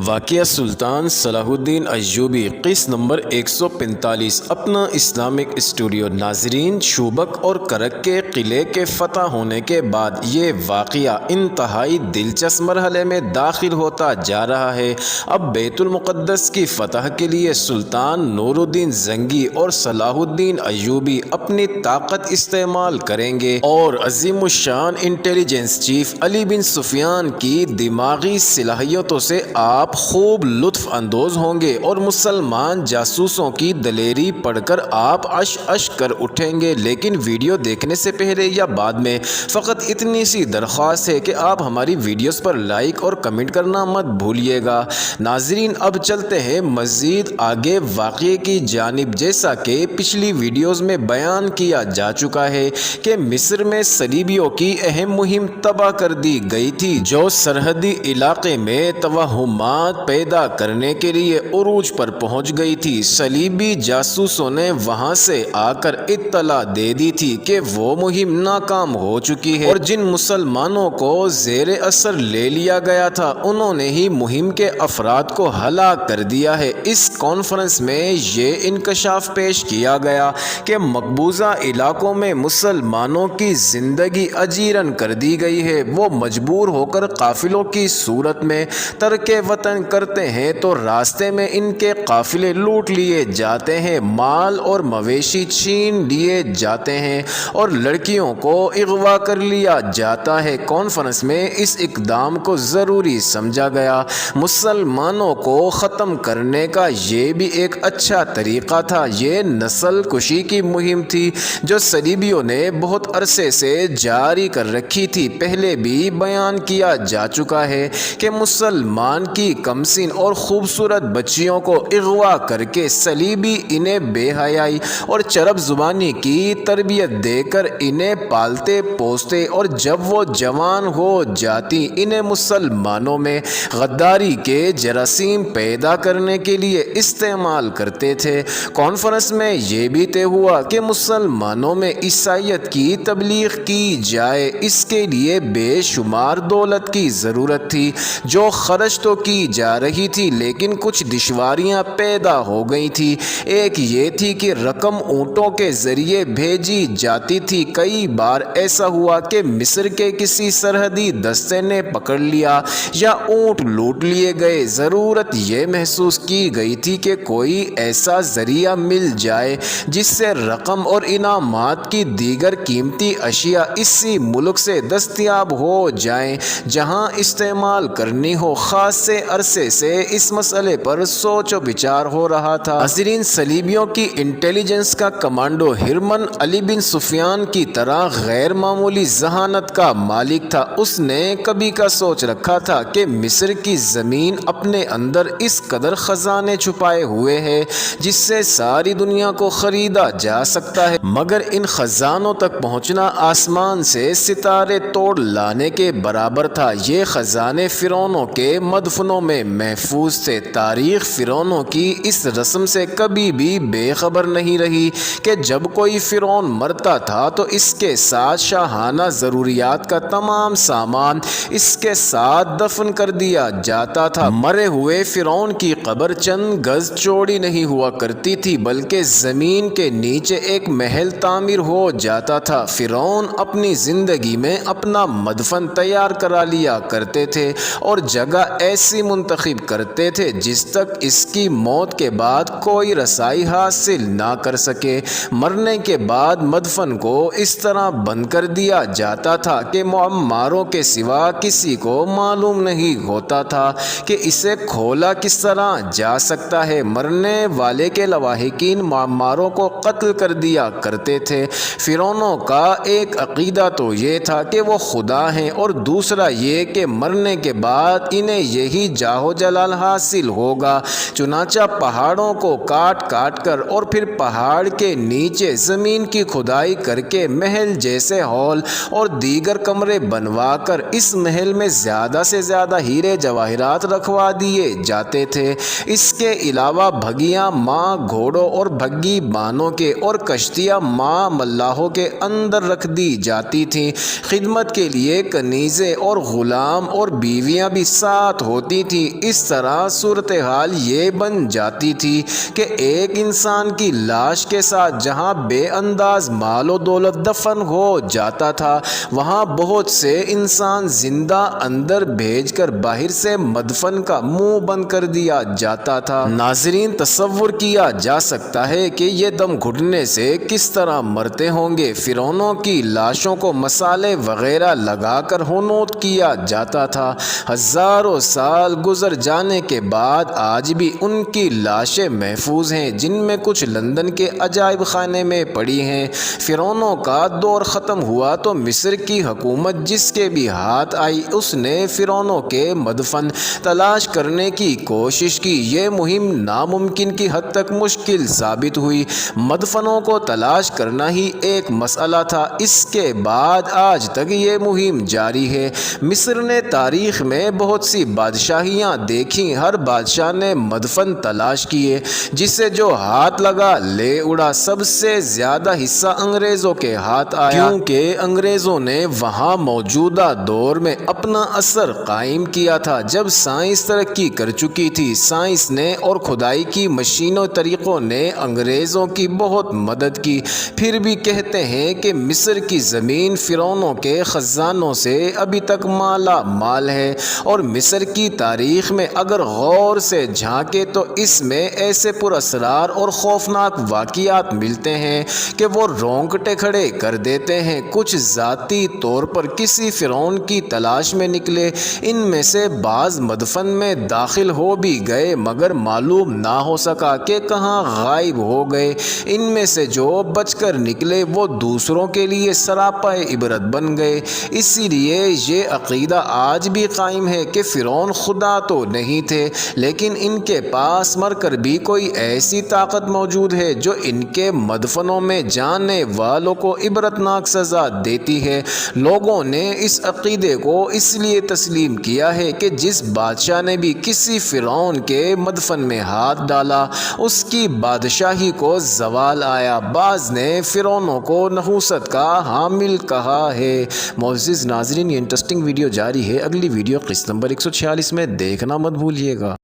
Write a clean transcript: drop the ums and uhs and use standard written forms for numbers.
واقعہ سلطان صلاح الدین ایوبی قسط نمبر 145 اپنا اسلامک اسٹوڈیو۔ ناظرین، شوبک اور کرک کے قلعے کے فتح ہونے کے بعد یہ واقعہ انتہائی دلچسپ مرحلے میں داخل ہوتا جا رہا ہے۔ اب بیت المقدس کی فتح کے لیے سلطان نور الدین زنگی اور صلاح الدین ایوبی اپنی طاقت استعمال کریں گے اور عظیم الشان انٹیلیجنس چیف علی بن سفیان کی دماغی صلاحیتوں سے آپ خوب لطف اندوز ہوں گے اور مسلمان جاسوسوں کی دلیری پڑھ کر آپ اش اش کر اٹھیں گے۔ لیکن ویڈیو دیکھنے سے پہلے یا بعد میں فقط اتنی سی درخواست ہے کہ آپ ہماری ویڈیوز پر لائک اور کمنٹ کرنا مت بھولیے گا۔ ناظرین، اب چلتے ہیں مزید آگے واقعے کی جانب۔ جیسا کہ پچھلی ویڈیوز میں بیان کیا جا چکا ہے کہ مصر میں صلیبیوں کی اہم مہم تباہ کر دی گئی تھی جو سرحدی علاقے میں توہمات پیدا کرنے کے لیے عروج پر پہنچ گئی تھی۔ صلیبی جاسوسوں نے وہاں سے آ کر اطلاع دے دی تھی کہ وہ مہم ناکام ہو چکی ہے اور جن مسلمانوں کو زیر اثر لے لیا گیا تھا انہوں نے ہی مہم کے افراد کو ہلاک کر دیا ہے۔ اس کانفرنس میں یہ انکشاف پیش کیا گیا کہ مقبوضہ علاقوں میں مسلمانوں کی زندگی اجیرن کر دی گئی ہے۔ وہ مجبور ہو کر قافلوں کی صورت میں ترک وطن کرتے ہیں تو راستے میں ان کے قافلے لوٹ لیے جاتے ہیں، مال اور مویشی چھین لیے جاتے ہیں اور لڑکیوں کو اغوا کر لیا جاتا ہے۔ کانفرنس میں اس اقدام کو ضروری سمجھا گیا۔ مسلمانوں کو ختم کرنے کا یہ بھی ایک اچھا طریقہ تھا۔ یہ نسل کشی کی مہم تھی جو صلیبیوں نے بہت عرصے سے جاری کر رکھی تھی۔ پہلے بھی بیان کیا جا چکا ہے کہ مسلمان کی کمسن اور خوبصورت بچیوں کو اغوا کر کے صلیبی انہیں بے حیائی اور چرب زبانی کی تربیت دے کر انہیں پالتے پوستے اور جب وہ جوان ہو جاتی انہیں مسلمانوں میں غداری کے جراثیم پیدا کرنے کے لیے استعمال کرتے تھے۔ کانفرنس میں یہ بھی طے ہوا کہ مسلمانوں میں عیسائیت کی تبلیغ کی جائے۔ اس کے لیے بے شمار دولت کی ضرورت تھی جو خرچ تو کی جا رہی تھی لیکن کچھ دشواریاں پیدا ہو گئی تھی۔ ایک یہ تھی کہ رقم اونٹوں کے ذریعے بھیجی جاتی تھی۔ کئی بار ایسا ہوا کہ مصر کے کسی سرحدی دستے نے پکڑ لیا یا اونٹ لوٹ لیے گئے۔ ضرورت یہ محسوس کی گئی تھی کہ کوئی ایسا ذریعہ مل جائے جس سے رقم اور انعامات کی دیگر قیمتی اشیاء اسی ملک سے دستیاب ہو جائیں جہاں استعمال کرنی ہو۔ خاصے عرصے سے اس مسئلے پر سوچ و بچار ہو رہا تھا۔ ناظرین، صلیبیوں کی انٹیلیجنس کا کمانڈو ہرمن علی بن سفیان کی طرح غیر معمولی ذہانت کا مالک تھا۔ اس نے کبھی کا سوچ رکھا تھا کہ مصر کی زمین اپنے اندر اس قدر خزانے چھپائے ہوئے ہے جس سے ساری دنیا کو خریدا جا سکتا ہے، مگر ان خزانوں تک پہنچنا آسمان سے ستارے توڑ لانے کے برابر تھا۔ یہ خزانے فرعونوں کے مدفنوں میں محفوظ تھے۔ تاریخ فرعونوں کی اس رسم سے کبھی بھی بے خبر نہیں رہی کہ جب کوئی فرعون مرتا تھا تو اس کے ساتھ شاہانہ ضروریات کا تمام سامان اس کے ساتھ دفن کر دیا جاتا تھا۔ مرے ہوئے فرعون کی قبر چند گز چوڑی نہیں ہوا کرتی تھی بلکہ زمین کے نیچے ایک محل تعمیر ہو جاتا تھا۔ فرعون اپنی زندگی میں اپنا مدفن تیار کرا لیا کرتے تھے اور جگہ ایسی منتخب کرتے تھے جس تک اس کی موت کے بعد کوئی رسائی حاصل نہ کر سکے۔ مرنے کے بعد مدفن کو اس طرح بند کر دیا جاتا تھا کہ معماروں کے سوا کسی کو معلوم نہیں ہوتا تھا کہ اسے کھولا کس طرح جا سکتا ہے۔ مرنے والے کے لواحقین معماروں کو قتل کر دیا کرتے تھے۔ فرعونوں کا ایک عقیدہ تو یہ تھا کہ وہ خدا ہیں اور دوسرا یہ کہ مرنے کے بعد انہیں یہی جاہ و جلال حاصل ہوگا۔ چنانچہ پہاڑوں کو کاٹ کاٹ کر اور پھر پہاڑ کے نیچے زمین کی کھدائی کر کے محل جیسے ہال اور دیگر کمرے بنوا کر اس محل میں زیادہ سے زیادہ ہیرے جواہرات رکھوا دیے جاتے تھے۔ اس کے علاوہ بھگیاں ماں گھوڑوں اور بھگی بانوں کے اور کشتیاں ماں ملاحوں کے اندر رکھ دی جاتی تھیں۔ خدمت کے لیے کنیزیں اور غلام اور بیویاں بھی ساتھ ہوتی تھی۔ اس طرح صورتحال یہ بن جاتی تھی کہ ایک انسان کی لاش کے ساتھ جہاں بے انداز مال و دولت دفن ہو جاتا تھا، وہاں بہت سے انسان زندہ اندر بھیج کر باہر سے مدفن کا منہ بند کر دیا جاتا تھا۔ ناظرین، تصور کیا جا سکتا ہے کہ یہ دم گھٹنے سے کس طرح مرتے ہوں گے۔ فرعونوں کی لاشوں کو مسالے وغیرہ لگا کر ہونوت کیا جاتا تھا۔ ہزاروں سال گزر جانے کے بعد آج بھی ان کی لاشیں محفوظ ہیں، جن میں کچھ لندن کے عجائب خانے میں پڑی ہیں۔ فرعونوں کا دور ختم ہوا تو مصر کی حکومت جس کے بھی ہاتھ آئی، اس نے فرعونوں کے مدفن تلاش کرنے کی کوشش کی۔ یہ مہم ناممکن کی حد تک مشکل ثابت ہوئی۔ مدفنوں کو تلاش کرنا ہی ایک مسئلہ تھا۔ اس کے بعد آج تک یہ مہم جاری ہے۔ مصر نے تاریخ میں بہت سی بادشاہیاں دیکھیں، ہر بادشاہ نے مدفن تلاش کیے، جسے جو ہاتھ لگا لے اڑا۔ سب سے زیادہ حصہ انگریزوں کے ہاتھ آیا، کیونکہ انگریزوں نے وہاں موجودہ دور میں اپنا اثر قائم کیا تھا۔ جب سائنس ترقی کر چکی تھی، سائنس نے اور کھدائی کی مشینوں طریقوں نے انگریزوں کی بہت مدد کی۔ پھر بھی کہتے ہیں کہ مصر کی زمین فرعونوں کے خزانوں سے ابھی تک مالا مال ہے، اور مصر کی تاریخ میں اگر غور سے جھانکے تو اس میں ایسے پراسرار اور خوفناک واقعات ملتے ہیں کہ وہ رونگٹے کھڑے کر دیتے ہیں۔ کچھ ذاتی طور پر کسی فرعون کی تلاش میں نکلے، ان میں سے بعض مدفن میں داخل ہو بھی گئے مگر معلوم نہ ہو سکا کہ کہاں غائب ہو گئے۔ ان میں سے جو بچ کر نکلے وہ دوسروں کے لیے سراپائے عبرت بن گئے۔ اسی لیے یہ عقیدہ آج بھی قائم ہے کہ فرعون خدا تو نہیں تھے، لیکن ان کے پاس مر کر بھی کوئی ایسی طاقت موجود ہے جو ان کے مدفنوں میں جانے والوں کو عبرتناک سزا دیتی ہے۔ لوگوں نے اس عقیدے کو اس لیے تسلیم کیا ہے کہ جس بادشاہ نے بھی کسی فرعون کے مدفن میں ہاتھ ڈالا، اس کی بادشاہی کو زوال آیا۔ بعض نے فرعونوں کو نحوست کا حامل کہا ہے۔ معزز ناظرین، یہ انٹرسٹنگ ویڈیو جاری ہے۔ اگلی ویڈیو قسط نمبر 146 میں دیکھنا مت بھولیے گا۔